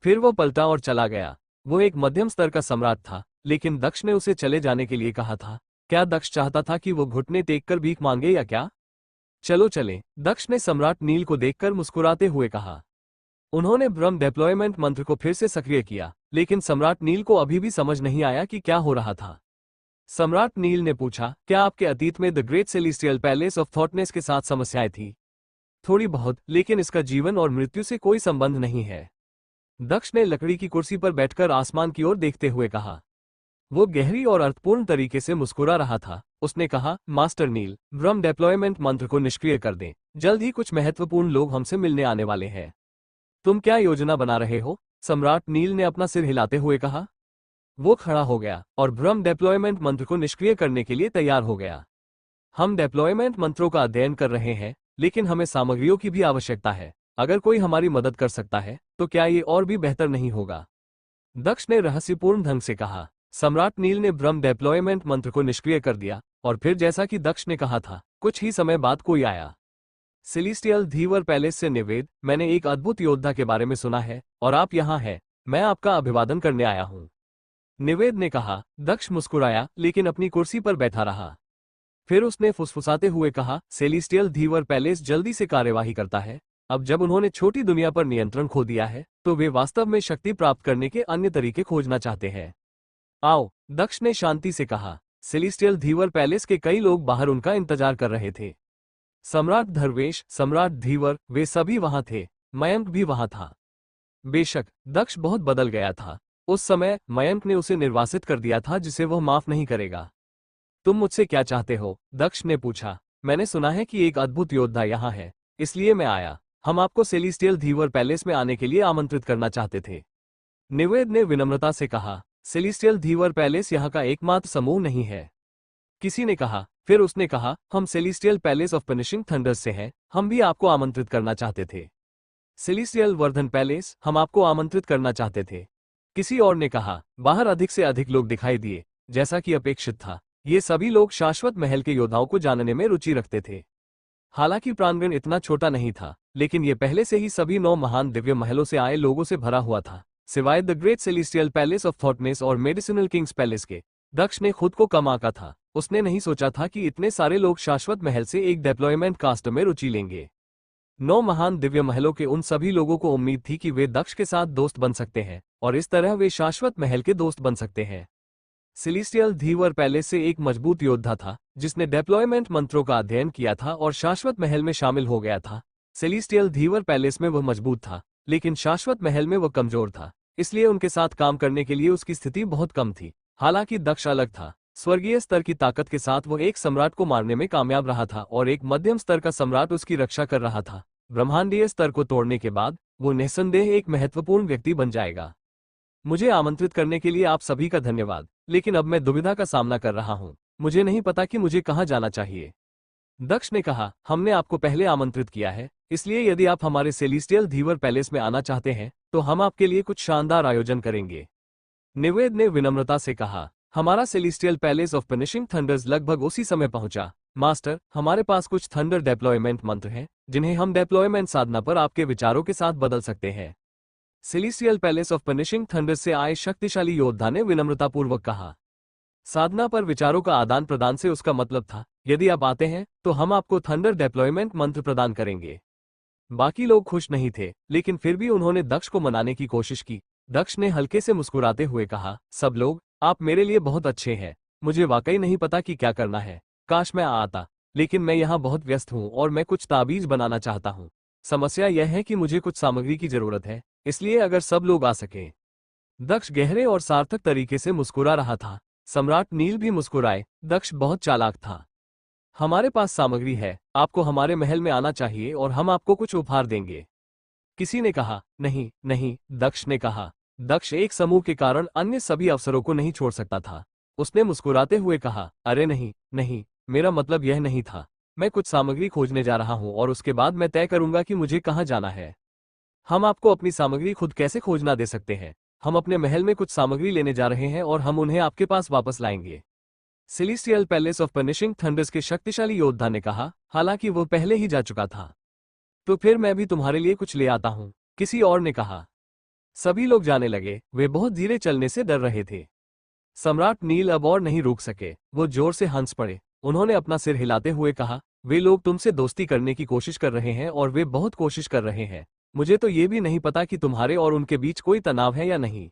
फिर वो पलटा और चला गया। वो एक मध्यम स्तर का सम्राट था, लेकिन दक्ष ने उसे चले जाने के लिए कहा था। क्या दक्ष चाहता था कि वो घुटने टेक कर भीख मांगे या क्या? चलो चलें, दक्ष ने सम्राट नील को देखकर मुस्कुराते हुए कहा। उन्होंने ब्रह्म डिप्लॉयमेंट मंत्र को फिर से सक्रिय किया, लेकिन सम्राट नील को अभी भी समझ नहीं आया कि क्या हो रहा था। सम्राट नील ने पूछा, क्या आपके अतीत में the great celestial palace of थॉटनेस के साथ समस्याएं थी? थोड़ी बहुत, लेकिन इसका जीवन और मृत्यु से कोई संबंध नहीं है। दक्ष ने लकड़ी की कुर्सी पर बैठकर आसमान की ओर देखते हुए कहा। वो गहरी और अर्थपूर्ण तरीके से मुस्कुरा रहा था। उसने कहा, मास्टर नील, ब्रह्म डिप्लॉयमेंट मंत्र को निष्क्रिय कर दें। जल्द ही कुछ महत्वपूर्ण लोग हमसे मिलने आने वाले हैं। तुम क्या योजना बना रहे हो? सम्राट नील ने अपना सिर हिलाते हुए कहा। वो खड़ा हो गया और ब्रह्म डिप्लॉयमेंट मंत्र को निष्क्रिय करने के लिए तैयार हो गया। हम डिप्लॉयमेंट मंत्रों का अध्ययन कर रहे हैं, लेकिन हमें सामग्रियों की भी आवश्यकता है। अगर कोई हमारी मदद कर सकता है तो क्या ये और भी बेहतर नहीं होगा? दक्ष ने रहस्यपूर्ण ढंग से कहा। सम्राट नील ने ब्रह्म डिप्लॉयमेंट मंत्र को निष्क्रिय कर दिया और फिर जैसा कि दक्ष ने कहा था, कुछ ही समय बाद कोई आया। सेलेस्टियल धीवर पैलेस से निवेद, मैंने एक अद्भुत योद्धा के बारे में सुना है और आप यहाँ हैं। मैं आपका अभिवादन करने आया हूँ, निवेद ने कहा। दक्ष मुस्कुराया, लेकिन अपनी कुर्सी पर बैठा रहा। फिर उसने फुसफुसाते हुए कहा, सेलेस्टियल धीवर पैलेस जल्दी से कार्यवाही करता है। अब जब उन्होंने छोटी दुनिया पर नियंत्रण खो दिया है तो वे वास्तव में शक्ति प्राप्त करने के अन्य तरीके खोजना चाहते हैं। आओ, दक्ष ने शांति से कहा। सेलेस्टियल धीवर पैलेस के कई लोग बाहर उनका इंतजार कर रहे थे। सम्राट धर्वेश, सम्राट धीवर, वे सभी वहां थे। मयंक भी वहां था। बेशक दक्ष बहुत बदल गया था। उस समय मयंक ने उसे निर्वासित कर दिया था, जिसे वह माफ नहीं करेगा। तुम मुझसे क्या चाहते हो? दक्ष ने पूछा। मैंने सुना है कि एक अद्भुत योद्धा यहाँ है, इसलिए मैं आया। हम आपको सेलिस्टियल धीवर पैलेस में आने के लिए आमंत्रित करना चाहते थे। निवेद ने विनम्रता से कहा। सेलिस्टियल धीवर पैलेस यहाँ का एकमात्र समूह नहीं है, किसी ने कहा। फिर उसने कहा, हम celestial Palace of punishing thunder's से हैं, हम भी आपको आमंत्रित करना चाहते थे। सेलिस्टियल वर्धन पैलेस, हम आपको आमंत्रित करना चाहते थे। किसी और ने कहा। बाहर अधिक से अधिक लोग दिखाई दिए, जैसा कि अपेक्षित था। ये सभी लोग शाश्वत महल के योद्धाओं को जानने में रुचि रखते थे। हालांकि प्रांगण इतना छोटा नहीं था, लेकिन ये पहले से ही सभी 9 महान दिव्य महलों से आए लोगों से भरा हुआ था, सिवाय the Great Celestial Palace of Thoughtness और मेडिसिनल किंग्स पैलेस के। दक्ष ने खुद को कम आंका था। उसने नहीं सोचा था कि इतने सारे लोग शाश्वत महल से एक डेप्लॉयमेंट कास्ट में रुचि लेंगे। 9 महान दिव्य महलों के उन सभी लोगों को उम्मीद थी कि वे दक्ष के साथ दोस्त बन सकते हैं, और इस तरह वे शाश्वत महल के दोस्त बन सकते हैं। सेलिस्टियल धीवर पैलेस से एक मजबूत योद्धा था, जिसने डेप्लॉयमेंट मंत्रों का अध्ययन किया था और शाश्वत महल में शामिल हो गया था। सेलिस्टियल धीवर पैलेस में वह मजबूत था, लेकिन शाश्वत महल में वह कमजोर था, इसलिए उनके साथ काम करने के लिए उसकी स्थिति बहुत कम थी। हालांकि दक्ष अलग था। स्वर्गीय स्तर की ताकत के साथ वह एक सम्राट को मारने में कामयाब रहा था, और एक मध्यम स्तर का सम्राट उसकी रक्षा कर रहा था। ब्रह्मांडीय स्तर को तोड़ने के बाद वो निस्संदेह एक महत्वपूर्ण व्यक्ति बन जाएगा। मुझे आमंत्रित करने के लिए आप सभी का धन्यवाद, लेकिन अब मैं दुविधा का सामना कर रहा हूँ। मुझे नहीं पता कि मुझे कहाँ जाना चाहिए। दक्ष ने कहा, हमने आपको पहले आमंत्रित किया है, इसलिए यदि आप हमारे सेलिस्टियल धीवर पैलेस में आना चाहते हैं तो हम आपके लिए कुछ शानदार आयोजन करेंगे। निवेद ने विनम्रता से कहा। हमारा celestial Palace of punishing thunder's लगभग उसी समय पहुंचा। मास्टर, हमारे पास कुछ थंडर डेप्लॉयमेंट मंत्र हैं, जिन्हें हम डेप्लॉयमेंट साधना पर आपके विचारों के साथ बदल सकते हैं। Celestial Palace of punishing thunder's से आए शक्तिशाली योद्धा ने विनम्रतापूर्वक कहा। साधना पर विचारों का आदान प्रदान से उसका मतलब था, यदि आप आते हैं तो हम आपको थंडर डेप्लॉयमेंट मंत्र प्रदान करेंगे। बाकी लोग खुश नहीं थे, लेकिन फिर भी उन्होंने दक्ष को मनाने की कोशिश की। दक्ष ने हल्के से मुस्कुराते हुए कहा, सब लोग, आप मेरे लिए बहुत अच्छे हैं। मुझे वाकई नहीं पता कि क्या करना है। काश मैं आता, लेकिन मैं यहाँ बहुत व्यस्त हूँ और मैं कुछ ताबीज बनाना चाहता हूँ। समस्या यह है कि मुझे कुछ सामग्री की जरूरत है, इसलिए अगर सब लोग आ सके। दक्ष गहरे और सार्थक तरीके से मुस्कुरा रहा था। सम्राट नील भी मुस्कुराए। दक्ष बहुत चालाक था। हमारे पास सामग्री है, आपको हमारे महल में आना चाहिए और हम आपको कुछ उपहार देंगे। किसी ने कहा। नहीं नहीं, दक्ष ने कहा। दक्ष एक समूह के कारण अन्य सभी अवसरों को नहीं छोड़ सकता था। उसने मुस्कुराते हुए कहा, अरे नहीं नहीं, मेरा मतलब यह नहीं था। मैं कुछ सामग्री खोजने जा रहा हूं और उसके बाद मैं तय करूंगा कि मुझे कहां जाना है। हम आपको अपनी सामग्री खुद कैसे खोजना दे सकते हैं। हम अपने महल में कुछ सामग्री लेने जा रहे हैं और हम उन्हें आपके पास वापस लाएंगे। Celestial Palace of punishing thunder's के शक्तिशाली योद्धा ने कहा, हालांकि वो पहले ही जा चुका था। तो फिर मैं भी तुम्हारे लिए कुछ ले आता हूं, किसी और ने कहा। सभी लोग जाने लगे। वे बहुत धीरे चलने से डर रहे थे। सम्राट नील अब और नहीं रुक सके। वो जोर से हंस पड़े। उन्होंने अपना सिर हिलाते हुए कहा, वे लोग तुमसे दोस्ती करने की कोशिश कर रहे हैं और वे बहुत कोशिश कर रहे हैं। मुझे तो ये भी नहीं पता कि तुम्हारे और उनके बीच कोई तनाव है या नहीं।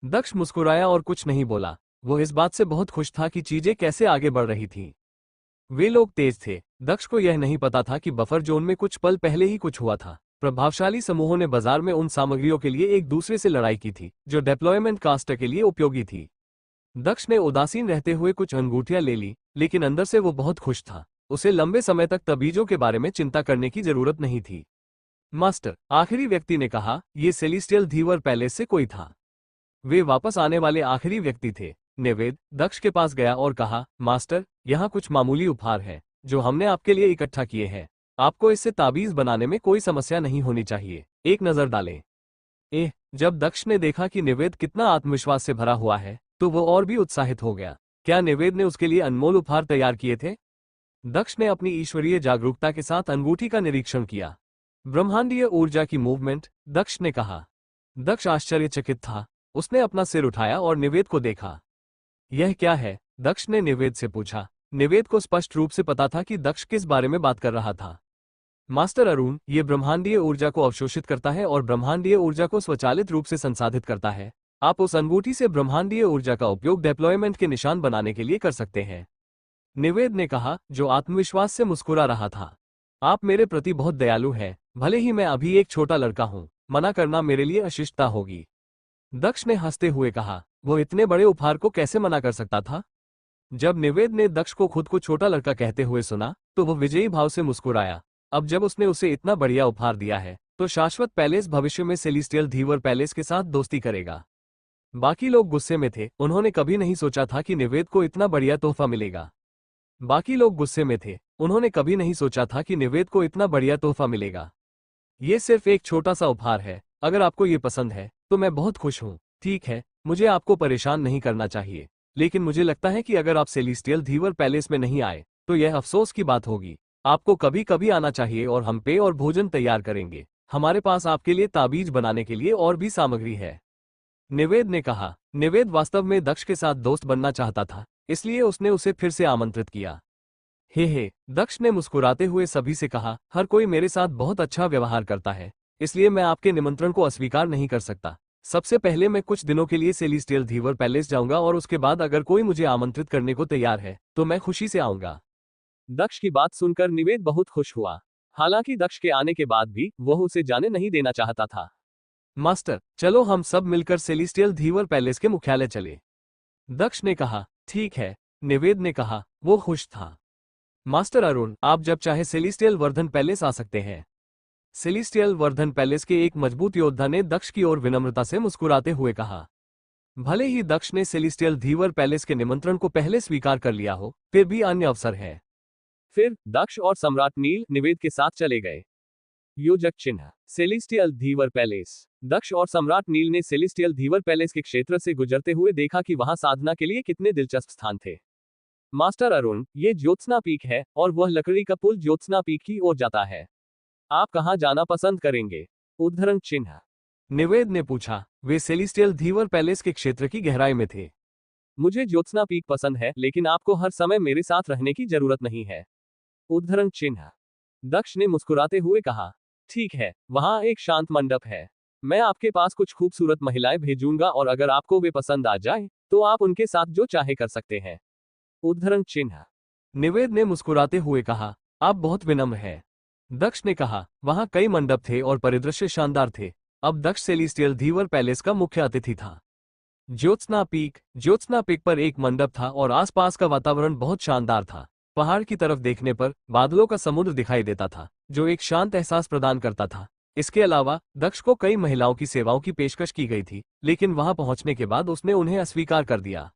दक्ष मुस्कुराया और कुछ नहीं बोला। वो इस बात से बहुत खुश था कि चीजें कैसे आगे बढ़ रही थीं। वे लोग तेज थे। दक्ष को यह नहीं पता था कि बफर जोन में कुछ पल पहले ही कुछ हुआ था। प्रभावशाली समूहों ने बाजार में उन सामग्रियों के लिए एक दूसरे से लड़ाई की थी जो डेप्लॉयमेंट कास्ट के लिए उपयोगी थी। दक्ष ने उदासीन रहते हुए कुछ अंगूठियां ले ली, लेकिन अंदर से वो बहुत खुश था। उसे लंबे समय तक तबीजों के बारे में चिंता करने की जरूरत नहीं थी। मास्टर, आखिरी व्यक्ति ने कहा, ये सेलिस्टियल धीवर पैलेस से कोई था। वे वापस आने वाले आखिरी व्यक्ति थे। निवेद दक्ष के पास गया और कहा, मास्टर, यहाँ कुछ मामूली उपहार हैं जो हमने आपके लिए इकट्ठा किए हैं। आपको इससे ताबीज बनाने में कोई समस्या नहीं होनी चाहिए। एक नजर डालें। जब दक्ष ने देखा कि निवेद कितना आत्मविश्वास से भरा हुआ है, तो वो और भी उत्साहित हो गया। क्या निवेद ने उसके लिए अनमोल उपहार तैयार किए थे? दक्ष ने अपनी ईश्वरीय जागरूकता के साथ अंगूठी का निरीक्षण किया। ब्रह्मांडीय ऊर्जा की मूवमेंट, दक्ष ने कहा। दक्ष आश्चर्यचकित था। उसने अपना सिर उठाया और निवेद को देखा। यह क्या है? दक्ष ने निवेद से पूछा। निवेद को स्पष्ट रूप से पता था कि दक्ष किस बारे में बात कर रहा था। मास्टर अरुण, ये ब्रह्मांडीय ऊर्जा को अवशोषित करता है और ब्रह्मांडीय ऊर्जा को स्वचालित रूप से संसाधित करता है। आप उस अंगूठी से ब्रह्मांडीय ऊर्जा का उपयोग डेप्लॉयमेंट के निशान बनाने के लिए कर सकते हैं। निवेद ने कहा, जो आत्मविश्वास से मुस्कुरा रहा था। आप मेरे प्रति बहुत दयालु हैं, भले ही मैं अभी एक छोटा लड़का हूँ, मना करना मेरे लिए अशिष्टता होगी। दक्ष ने हंसते हुए कहा। वो इतने बड़े उपहार को कैसे मना कर सकता था? जब निवेद ने दक्ष को खुद को छोटा लड़का कहते हुए सुना, तो वो विजयी भाव से मुस्कुराया। अब जब उसने उसे इतना बढ़िया उपहार दिया है, तो शाश्वत पैलेस भविष्य में सेलेस्टियल धीवर पैलेस के साथ दोस्ती करेगा। बाकी लोग गुस्से में थे, उन्होंने कभी नहीं सोचा था कि निवेद को इतना बढ़िया तोहफा मिलेगा। बाकी लोग गुस्से में थे, उन्होंने कभी नहीं सोचा था कि निवेद को इतना बढ़िया तोहफा मिलेगा। ये सिर्फ एक छोटा सा उपहार है, अगर आपको ये पसंद है, तो मैं बहुत खुश हूँ। ठीक है, मुझे आपको परेशान नहीं करना चाहिए, लेकिन मुझे लगता है कि अगर आप सेलेस्टियल धीवर पैलेस में नहीं आए, तो यह अफसोस की बात होगी। आपको कभी कभी आना चाहिए और हम पेय और भोजन तैयार करेंगे। हमारे पास आपके लिए ताबीज बनाने के लिए और भी सामग्री है। निवेद ने कहा। निवेद वास्तव में दक्ष के साथ दोस्त बनना चाहता था, इसलिए उसने उसे फिर से आमंत्रित किया। हे, दक्ष ने मुस्कुराते हुए सभी से कहा, हर कोई मेरे साथ बहुत अच्छा व्यवहार करता है, इसलिए मैं आपके निमंत्रण को अस्वीकार नहीं कर सकता। सबसे पहले मैं कुछ दिनों के लिए सेलेस्टियल धीवर पैलेस जाऊंगा और उसके बाद अगर कोई मुझे आमंत्रित करने को तैयार है, तो मैं खुशी से आऊंगा। दक्ष की बात सुनकर निवेद बहुत खुश हुआ। हालांकि दक्ष के आने के बाद भी वह उसे जाने नहीं देना चाहता था। मास्टर, चलो हम सब मिलकर सेलेस्टियल धीवर पैलेस के मुख्यालय चले। दक्ष ने कहा। ठीक है, निवेद ने कहा। वो खुश था। मास्टर अरुण, आप जब चाहे सेलेस्टियल वर्धन पैलेस आ सकते हैं। सेलेस्टियल वर्धन पैलेस के एक मजबूत योद्धा ने दक्ष की ओर विनम्रता से मुस्कुराते हुए कहा। भले ही दक्ष ने सेलेस्टियल धीवर पैलेस के निमंत्रण को पहले स्वीकार कर लिया हो, फिर भी अन्य अवसर है। फिर दक्ष और सम्राट नील निवेद के साथ चले गए। योजक चिन्ह सेलेस्टियल धीवर पैलेस। दक्ष और सम्राट नील ने सेलेस्टियल धीवर पैलेस के क्षेत्र से गुजरते हुए देखा कि वहां साधना के लिए कितने दिलचस्प स्थान थे। मास्टर अरुण, ये ज्योत्सना पीक है और वह लकड़ी का पुल ज्योत्सना पीक की ओर जाता है। आप कहां जाना पसंद करेंगे? उद्धरण चिन्ह। निवेद ने पूछा। वे सेलेस्टियल धीवर पैलेस के क्षेत्र की गहराई में थे। मुझे ज्योत्सना पीक पसंद है, लेकिन आपको हर समय मेरे साथ रहने की जरूरत नहीं है। उद्धरण चिन्ह। दक्ष ने मुस्कुराते हुए कहा। ठीक है, वहां एक शांत मंडप है। मैं आपके पास कुछ खूबसूरत महिलाएं भेजूंगा और अगर आपको वे पसंद आ जाए, तो आप उनके साथ जो चाहे कर सकते हैं। उद्धरण चिन्ह। निवेद ने मुस्कुराते हुए कहा, आप बहुत विनम्र हैं। दक्ष ने कहा, वहां कई मंडप थे और परिदृश्य शानदार थे। अब दक्ष सेलेस्टियल धीवर पैलेस का मुख्य अतिथि था। ज्योत्सना पीक पर एक मंडप था और आसपास का वातावरण बहुत शानदार था। पहाड़ की तरफ देखने पर बादलों का समुद्र दिखाई देता था, जो एक शांत एहसास प्रदान करता था। इसके अलावा दक्ष को कई महिलाओं की सेवाओं की पेशकश की गई थी, लेकिन वहां पहुंचने के बाद उसने उन्हें अस्वीकार कर दिया।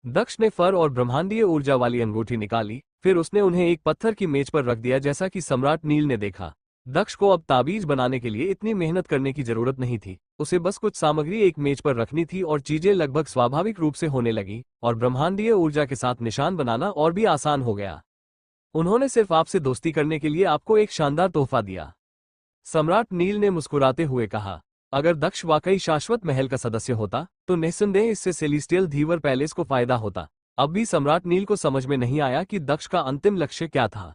दक्ष ने फर और ब्रह्मांडीय ऊर्जा वाली अंगूठी निकाली, फिर उसने उन्हें एक पत्थर की मेज पर रख दिया जैसा कि सम्राट नील ने देखा। दक्ष को अब ताबीज बनाने के लिए इतनी मेहनत करने की जरूरत नहीं थी, उसे बस कुछ सामग्री एक मेज पर रखनी थी और चीजें लगभग स्वाभाविक रूप से होने लगी और ब्रह्मांडीय ऊर्जा के साथ निशान बनाना और भी आसान हो गया। उन्होंने सिर्फ आपसे दोस्ती करने के लिए आपको एक शानदार तोहफा दिया। सम्राट नील ने मुस्कुराते हुए कहा, अगर दक्ष वाकई शाश्वत महल का सदस्य होता, तो निस्संदेह इससे सेलेस्टियल धीवर पैलेस को फायदा होता। अब भी सम्राट नील को समझ में नहीं आया कि दक्ष का अंतिम लक्ष्य क्या था।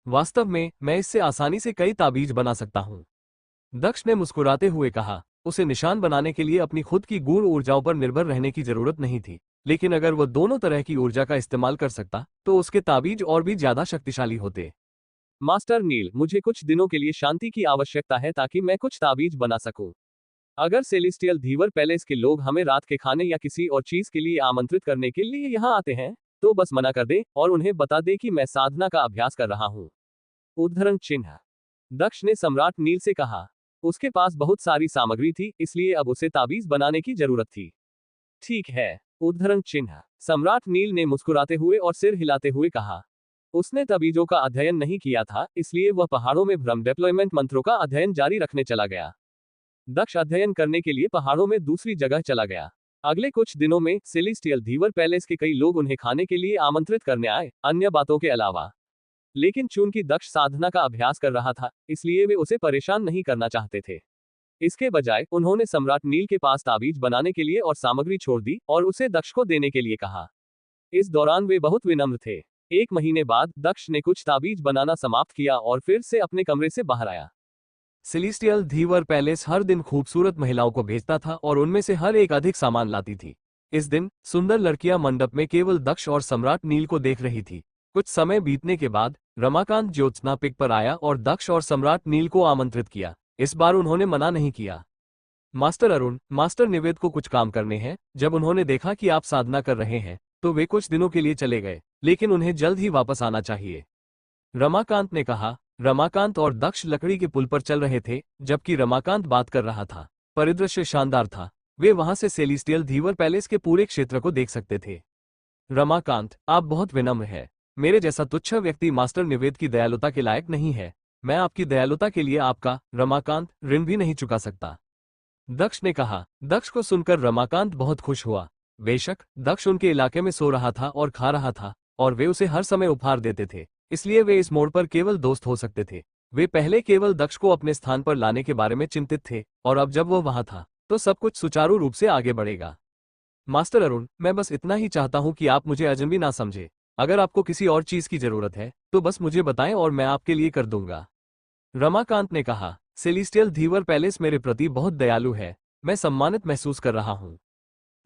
वास्तव में मैं इससे आसानी से कई ताबीज बना सकता हूँ। दक्ष ने मुस्कुराते हुए कहा। उसे निशान बनाने के लिए अपनी खुद की गूढ़ ऊर्जाओं पर निर्भर रहने की जरूरत नहीं थी, लेकिन अगर वह दोनों तरह की ऊर्जा का इस्तेमाल कर सकता, तो उसके ताबीज और भी ज्यादा शक्तिशाली होते। मास्टर नील, मुझे कुछ दिनों के लिए शांति की आवश्यकता है ताकि मैं कुछ ताबीज बना सकूं। अगर सेलेस्टियल धीवर पैलेस के लोग हमें रात के खाने या किसी और चीज के लिए आमंत्रित करने के लिए यहाँ आते हैं, तो बस मना कर दे और उन्हें बता दे कि मैं साधना का अभ्यास कर रहा हूँ। उद्धरण चिन्ह। दक्ष ने सम्राट नील से कहा। उसके पास बहुत सारी सामग्री थी, इसलिए अब उसे ताबीज बनाने की जरूरत थी। ठीक है। उद्धरण चिन्ह। सम्राट नील ने मुस्कुराते हुए और सिर हिलाते हुए कहा। उसने ताबीजों का अध्ययन नहीं किया था, इसलिए वह पहाड़ों में भ्रम डिप्लॉयमेंट मंत्रों का अध्ययन जारी रखने चला गया। दक्ष अध्ययन करने के लिए पहाड़ों में दूसरी जगह चला गया। अगले कुछ दिनों में सेलेस्टियल धीवर पैलेस के कई लोग उन्हें खाने के लिए आमंत्रित करने आए, अन्य बातों के अलावा। लेकिन चूंकि दक्ष साधना का अभ्यास कर रहा था, इसलिए वे उसे परेशान नहीं करना चाहते थे। इसके बजाय उन्होंने सम्राट नील के पास ताबीज बनाने के लिए और सामग्री छोड़ दी और उसे दक्ष को देने के लिए कहा। इस दौरान वे बहुत विनम्र थे। 1 महीने बाद दक्ष ने कुछ ताबीज बनाना समाप्त किया और फिर से अपने कमरे से बाहर आया। सेलेस्टियल धीवर पैलेस हर दिन खूबसूरत महिलाओं को भेजता था और उनमें से हर एक अधिक सामान लाती थी। इस दिन सुंदर लड़कियां मंडप में केवल दक्ष और सम्राट नील को देख रही थी। कुछ समय बीतने के बाद रमाकांत ज्योत्सना पिक पर आया और दक्ष और सम्राट नील को आमंत्रित किया। इस बार उन्होंने मना नहीं किया। मास्टर अरुण, मास्टर निवेद को कुछ काम करने हैं। जब उन्होंने देखा कि आप साधना कर रहे हैं तो वे कुछ दिनों के लिए चले गए, लेकिन उन्हें जल्द ही वापस आना चाहिए, रमाकांत ने कहा। रमाकांत और दक्ष लकड़ी के पुल पर चल रहे थे जबकि रमाकांत बात कर रहा था। परिदृश्य शानदार था। वे वहां से सेलिस्टियल धीवर पैलेस के पूरे क्षेत्र को देख सकते थे। रमाकांत, आप बहुत विनम्र हैं। मेरे जैसा तुच्छ व्यक्ति मास्टर निवेद की दयालुता के लायक नहीं है। मैं आपकी दयालुता के लिए आपका, रमाकांत, ऋण भी नहीं चुका सकता, दक्ष ने कहा। दक्ष को सुनकर रमाकांत बहुत खुश हुआ। बेशक दक्ष उनके इलाके में सो रहा था और खा रहा था और वे उसे हर समय उपहार देते थे, इसलिए वे इस मोड़ पर केवल दोस्त हो सकते थे। वे पहले केवल दक्ष को अपने स्थान पर लाने के बारे में चिंतित थे और अब जब वह वहां था तो सब कुछ सुचारू रूप से आगे बढ़ेगा। मास्टर अरुण, मैं बस इतना ही चाहता हूं कि आप मुझे अजनबी ना समझे। अगर आपको किसी और चीज की जरूरत है तो बस मुझे बताएं और मैं आपके लिए कर दूंगा, रमाकांत ने कहा। सेलिस्टियल धीवर पैलेस मेरे प्रति बहुत दयालु है। मैं सम्मानित महसूस कर रहा हूं,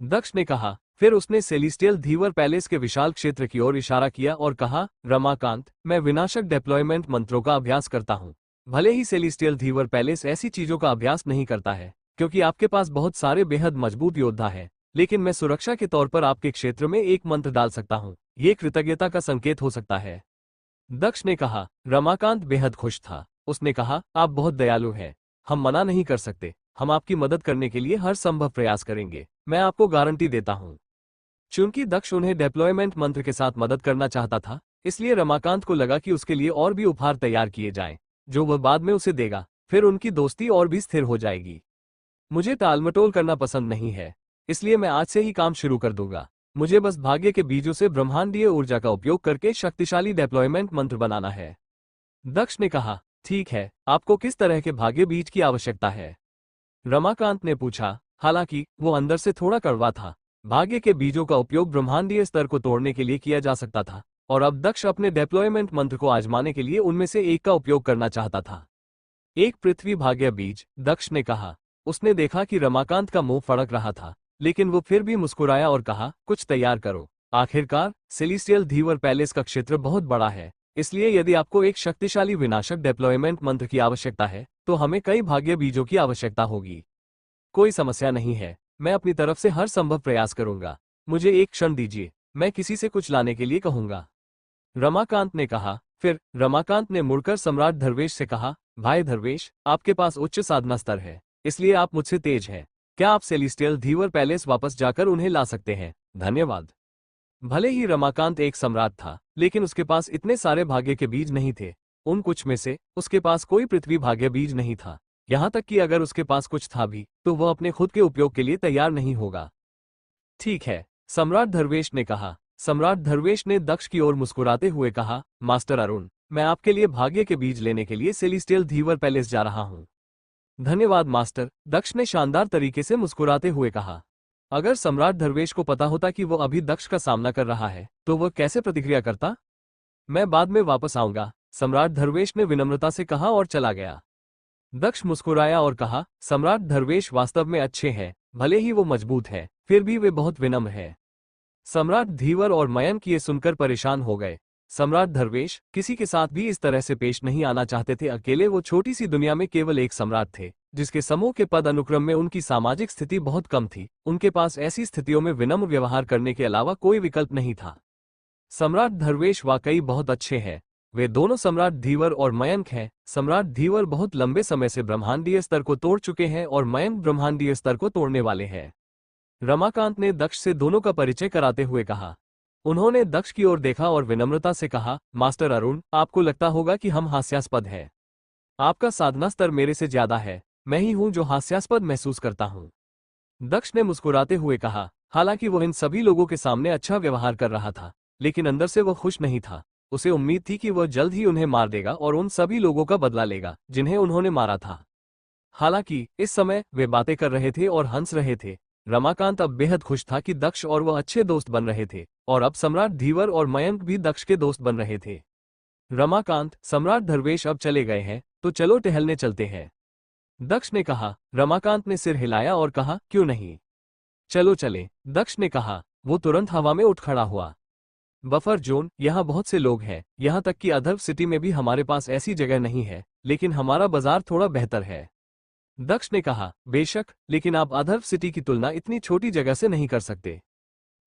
दक्ष ने कहा। फिर उसने सेलिस्टियल धीवर पैलेस के विशाल क्षेत्र की ओर इशारा किया और कहा, रमाकांत, मैं विनाशक डिप्लॉयमेंट मंत्रों का अभ्यास करता हूं। भले ही सेलिस्टियल धीवर पैलेस ऐसी चीजों का अभ्यास नहीं करता है क्योंकि आपके पास बहुत सारे बेहद मजबूत योद्धा हैं, लेकिन मैं सुरक्षा के तौर पर आपके क्षेत्र में एक मंत्र डाल सकता हूं। ये कृतज्ञता का संकेत हो सकता है, दक्ष ने कहा। रमाकांत बेहद खुश था। उसने कहा, आप बहुत दयालु हैं। हम मना नहीं कर सकते। हम आपकी मदद करने के लिए हर संभव प्रयास करेंगे। मैं आपको गारंटी देता हूं। चूंकि दक्ष उन्हें डिप्लॉयमेंट मंत्र के साथ मदद करना चाहता था, इसलिए रमाकांत को लगा कि उसके लिए और भी उपहार तैयार किए जाएं, जो वह बाद में उसे देगा। फिर उनकी दोस्ती और भी स्थिर हो जाएगी। मुझे टालमटोल करना पसंद नहीं है, इसलिए मैं आज से ही काम शुरू कर दूंगा। मुझे बस भाग्य के बीजों से ब्रह्मांडीय ऊर्जा का उपयोग करके शक्तिशाली डिप्लॉयमेंट मंत्र बनाना है, दक्ष ने कहा। ठीक है, आपको किस तरह के भाग्य बीज की आवश्यकता है, रमाकांत ने पूछा। हालांकि वो अंदर से थोड़ा कड़वा था। भाग्य के बीजों का उपयोग ब्रह्मांडीय स्तर को तोड़ने के लिए किया जा सकता था और अब दक्ष अपने डिप्लॉयमेंट मंत्र को आजमाने के लिए उनमें से एक का उपयोग करना चाहता था। एक पृथ्वी भाग्य बीज, दक्ष ने कहा। उसने देखा कि रमाकांत का मुंह फड़क रहा था, लेकिन वो फिर भी मुस्कुराया और कहा, कुछ तैयार करो। आखिरकार सेलिस्टियल धीवर पैलेस का क्षेत्र बहुत बड़ा है, इसलिए यदि आपको एक शक्तिशाली विनाशक डिप्लॉयमेंट मंत्र की आवश्यकता है तो हमें कई भाग्य बीजों की आवश्यकता होगी। कोई समस्या नहीं है, मैं अपनी तरफ से हर संभव प्रयास करूंगा। मुझे एक क्षण दीजिए, मैं किसी से कुछ लाने के लिए कहूंगा, रमाकांत ने कहा। फिर रमाकांत ने मुड़कर सम्राट धर्वेश से कहा, भाई धर्वेश, आपके पास उच्च साधना स्तर है, इसलिए आप मुझसे तेज हैं। क्या आप सेलिस्टियल धीवर पैलेस वापस जाकर उन्हें ला सकते हैं? धन्यवाद। भले ही रमाकांत एक सम्राट था, लेकिन उसके पास इतने सारे भाग्य के बीज नहीं थे। उन कुछ में से उसके पास कोई पृथ्वी भाग्य बीज नहीं था। यहां तक कि अगर उसके पास कुछ था भी तो वह अपने खुद के उपयोग के लिए तैयार नहीं होगा। ठीक है, सम्राट धर्वेश ने कहा। सम्राट धर्वेश ने दक्ष की ओर मुस्कुराते हुए कहा, मास्टर अरुण, मैं आपके लिए भाग्य के बीज लेने के लिए सेलिस्टियल धीवर पैलेस जा रहा हूं। धन्यवाद मास्टर, दक्ष ने शानदार तरीके से मुस्कुराते हुए कहा। अगर सम्राट धर्वेश को पता होता कि वो अभी दक्ष का सामना कर रहा है तो वह कैसे प्रतिक्रिया करता? मैं बाद में वापस आऊंगा, सम्राट धर्वेश ने विनम्रता से कहा और चला गया। दक्ष मुस्कुराया और कहा, सम्राट धर्वेश वास्तव में अच्छे हैं। भले ही वो मजबूत है, फिर भी वे बहुत विनम्र है। सम्राट धीवर और मयंक ये सुनकर परेशान हो गए। सम्राट धर्वेश किसी के साथ भी इस तरह से पेश नहीं आना चाहते थे। अकेले वो छोटी सी दुनिया में केवल एक सम्राट थे, जिसके समूह के पद अनुक्रम में उनकी सामाजिक स्थिति बहुत कम थी। उनके पास ऐसी स्थितियों में विनम्र व्यवहार करने के अलावा कोई विकल्प नहीं था। सम्राट धर्वेश वाकई बहुत अच्छे हैं। वे दोनों सम्राट धीवर और मयंक हैं। सम्राट धीवर बहुत लंबे समय से ब्रह्मांडीय स्तर को तोड़ चुके हैं और मयंक ब्रह्मांडीय स्तर को तोड़ने वाले हैं, रमाकांत ने दक्ष से दोनों का परिचय कराते हुए कहा। उन्होंने दक्ष की ओर देखा और विनम्रता से कहा, मास्टर अरुण, आपको लगता होगा कि हम हास्यास्पद हैं। आपका साधना स्तर मेरे से ज्यादा है। मैं ही हूं जो हास्यास्पद महसूस करता हूं, दक्ष ने मुस्कुराते हुए कहा। हालांकि वो इन सभी लोगों के सामने अच्छा व्यवहार कर रहा था, लेकिन अंदर से वह खुश नहीं था। उसे उम्मीद थी कि वह जल्द ही उन्हें मार देगा और उन सभी लोगों का बदला लेगा जिन्हें उन्होंने मारा था। हालांकि इस समय वे बातें कर रहे थे और हंस रहे थे। रमाकांत अब बेहद खुश था कि दक्ष और वह अच्छे दोस्त बन रहे थे और अब सम्राट धीवर और मयंक भी दक्ष के दोस्त बन रहे थे। रमाकांत, सम्राट धर्वेश अब चले गए हैं तो चलो टहलने चलते हैं, दक्ष ने कहा। रमाकांत ने सिर हिलाया और कहा, क्यों नहीं, चलो चले, दक्ष ने कहा। वो तुरंत हवा में उठ खड़ा हुआ। बफर जोन, यहाँ बहुत से लोग हैं, यहाँ तक कि अधर्व सिटी में भी हमारे पास ऐसी जगह नहीं है, लेकिन हमारा बाजार थोड़ा बेहतर है। दक्ष ने कहा, बेशक, लेकिन आप अधर्व सिटी की तुलना इतनी छोटी जगह से नहीं कर सकते।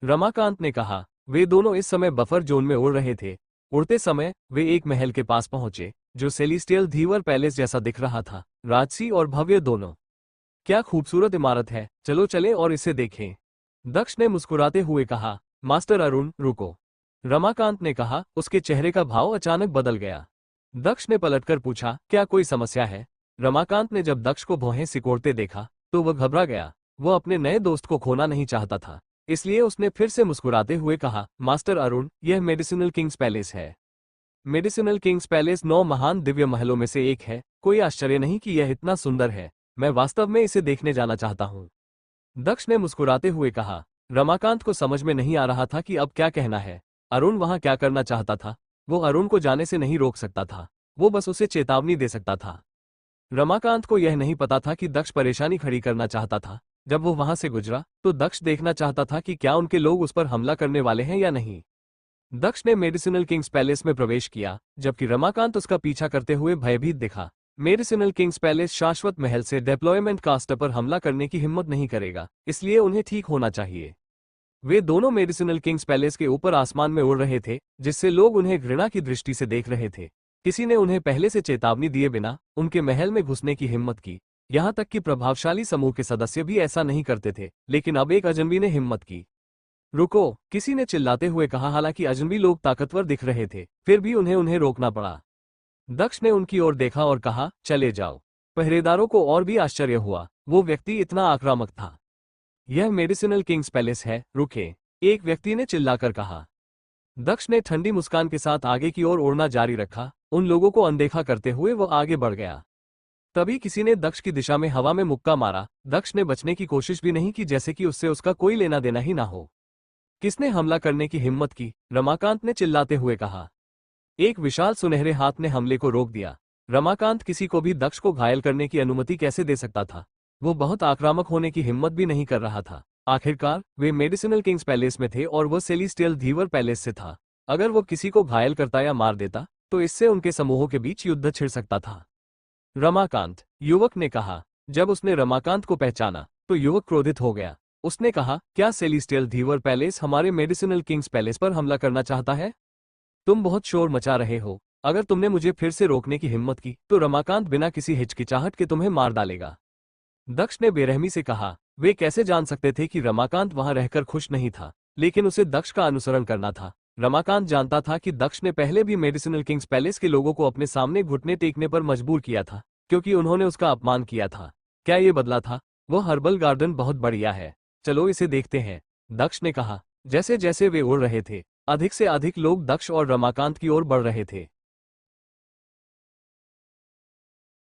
रमाकांत ने कहा। वे दोनों इस समय बफर जोन में उड़ रहे थे। उड़ते समय वे एक महल के पास पहुंचे, जो सेलिस्टियल धीवर पैलेस जैसा दिख रहा था, राजसी और भव्य दोनों। क्या खूबसूरत इमारत है, चलो चलें और इसे देखें। दक्ष ने मुस्कुराते हुए कहा। मास्टर अरुण, रुको। रमाकांत ने कहा। उसके चेहरे का भाव अचानक बदल गया। दक्ष ने पलटकर पूछा, क्या कोई समस्या है? रमाकांत ने जब दक्ष को भौहें सिकोड़ते देखा तो वह घबरा गया। वो अपने नए दोस्त को खोना नहीं चाहता था, इसलिए उसने फिर से मुस्कुराते हुए कहा, मास्टर अरुण, यह मेडिसिनल किंग्स पैलेस है। मेडिसिनल किंग्स पैलेस 9 महान दिव्य महलों में से एक है। कोई आश्चर्य नहीं कि यह इतना सुंदर है। मैं वास्तव में इसे देखने जाना चाहता हूँ। दक्ष ने मुस्कुराते हुए कहा। रमाकांत को समझ में नहीं आ रहा था कि अब क्या कहना है। अरुण वहां क्या करना चाहता था? वो अरुण को जाने से नहीं रोक सकता था, वो बस उसे चेतावनी दे सकता था। रमाकांत को यह नहीं पता था कि दक्ष परेशानी खड़ी करना चाहता था। जब वो वहां से गुजरा तो दक्ष देखना चाहता था कि क्या उनके लोग उस पर हमला करने वाले हैं या नहीं। दक्ष ने मेडिसिनल किंग्स पैलेस में प्रवेश किया, जबकि रमाकांत उसका पीछा करते हुए भयभीत दिखा। मेडिसिनल किंग्स पैलेस शाश्वत महल से डिप्लॉयमेंट कास्ट पर हमला करने की हिम्मत नहीं करेगा, इसलिए उन्हें ठीक होना चाहिए। वे दोनों मेडिसिनल किंग्स पैलेस के ऊपर आसमान में उड़ रहे थे, जिससे लोग उन्हें घृणा की दृष्टि से देख रहे थे। किसी ने उन्हें पहले से चेतावनी दिए बिना उनके महल में घुसने की हिम्मत की। यहाँ तक कि प्रभावशाली समूह के सदस्य भी ऐसा नहीं करते थे, लेकिन अब एक अजनबी ने हिम्मत की। रुको, किसी ने चिल्लाते हुए कहा। हालांकि अजनबी लोग ताकतवर दिख रहे थे, फिर भी उन्हें रोकना पड़ा। दक्ष ने उनकी ओर देखा और कहा, चले जाओ। पहरेदारों को और भी आश्चर्य हुआ, वो व्यक्ति इतना आक्रामक था। यह मेडिसिनल किंग्स पैलेस है, रुके, एक व्यक्ति ने चिल्लाकर कहा। दक्ष ने ठंडी मुस्कान के साथ आगे की ओर उड़ना जारी रखा। उन लोगों को अनदेखा करते हुए वो आगे बढ़ गया। तभी किसी ने दक्ष की दिशा में हवा में मुक्का मारा। दक्ष ने बचने की कोशिश भी नहीं की, जैसे कि उससे उसका कोई लेना देना ही ना हो। किसने हमला करने की हिम्मत की? रमाकांत ने चिल्लाते हुए कहा। एक विशाल सुनहरे हाथ ने हमले को रोक दिया। रमाकांत किसी को भी दक्ष को घायल करने की अनुमति कैसे दे सकता था? वो बहुत आक्रामक होने की हिम्मत भी नहीं कर रहा था। आखिरकार वे मेडिसिनल किंग्स पैलेस में थे और वह सेलिस्टियल धीवर पैलेस से था। अगर वो किसी को घायल करता या मार देता तो इससे उनके समूहों के बीच युद्ध छिड़ सकता था। रमाकांत, युवक ने कहा। जब उसने रमाकांत को पहचाना तो युवक क्रोधित हो गया। उसने कहा, क्या सेलिस्टियल धीवर पैलेस हमारे मेडिसिनल किंग्स पैलेस पर हमला करना चाहता है? तुम बहुत शोर मचा रहे हो। अगर तुमने मुझे फिर से रोकने की हिम्मत की तो रमाकांत बिना किसी हिचकिचाहट के तुम्हें मार डालेगा। दक्ष ने बेरहमी से कहा। वे कैसे जान सकते थे कि रमाकांत वहां रहकर खुश नहीं था, लेकिन उसे दक्ष का अनुसरण करना था। रमाकांत जानता था कि दक्ष ने पहले भी मेडिसिनल किंग्स पैलेस के लोगों को अपने सामने घुटने टेकने पर मजबूर किया था, क्योंकि उन्होंने उसका अपमान किया था। क्या ये बदला था? वो हर्बल गार्डन बहुत बढ़िया है, चलो इसे देखते हैं, दक्ष ने कहा। जैसे जैसे वे उड़ रहे थे, अधिक से अधिक लोग दक्ष और रमाकांत की ओर बढ़ रहे थे।